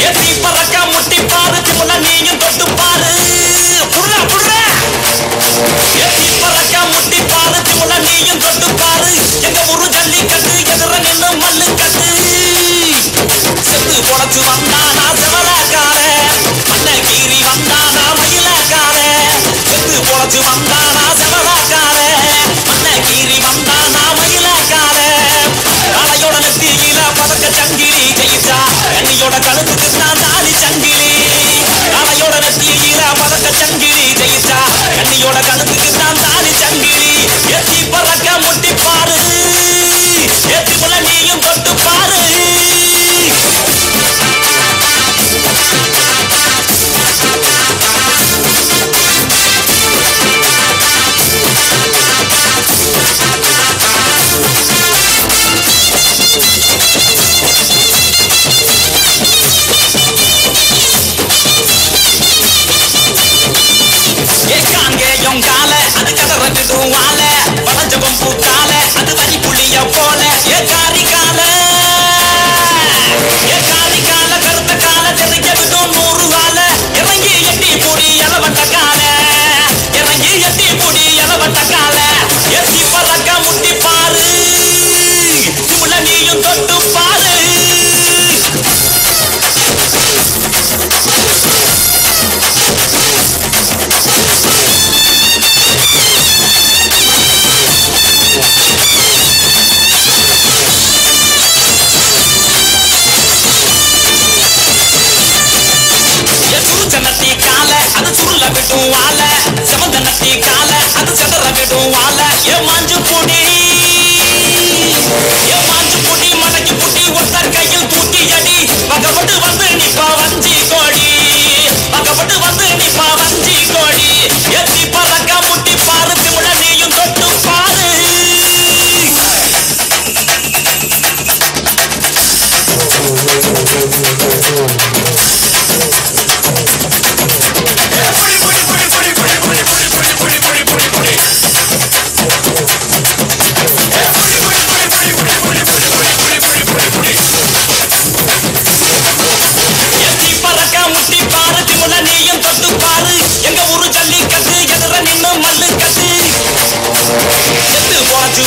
எத்தி பறக்க முட்டி பாரு திமுல நீயும் தொட்டு பாரு புடுறா புடுறா எத்தி பறக்க முட்டி பாரு திமுல நீயும் தொட்டு பாரு எங்க ஊரு ஜல்லிக்கட்டு எதிர நின்னு மல்லு கட்டு செத்து பொழச்சு வந்தானா செவலக்கார மண்ணகீரி வந்தானா மயிலக்கார செத்து பொழச்சு வந்தானா செவலக்கார மண்ணகீரி வந்தானா மயிலக்கார காலையோட நெத்தியில பதக்க சங்கிலி ஜெயிச்சா கண்ணியோட கழுத்துக்கு நான் தாலி சங்கிலி காலையோட நெத்தியில பதக்க சங்கிலி ஜெயிச்சா கண்ணியோட கழுத்துக்கு நான் தாலி சங்கிலி எத்தி பறக்க முட்டி பாரு எத்தி முல நீயும் தொட்டு பாரு கால அது கதற விடுவால வளஞ்சவம் பூத்தால அது வரி புளிய போல ஏகாரி கால கருத்த கால தெரிஞ்ச விடும் 100 கால இறங்கி எட்டி பொடி எலவட்ட கால இறங்கி எட்டி பொடி எலவட்ட கால எத்தி பறக்க முட்டி பாரு திமுல நீயும் தொட்டு பாரு அது சுருள விடும் வாழ செமந்த நத்தி கால அது செதற விடும் வாழ ஏ மாஞ்சு பொடி மடக்கி புட்டி ஒருத்தர் கையில் தூக்கி அடி பகப்பட்டு வந்து நிப்பா வஞ்சி கோடி பகப்பட்டு வந்து நிப்பா வஞ்சி கோடி எத்தி பறக்க முட்டி பாரு திமுல நீயும் தொட்டு பாரு எங்க ஊரு ஜல்லிக்கட்டு எதிர நின்னு மல்லு கட்டு செத்து போச்சு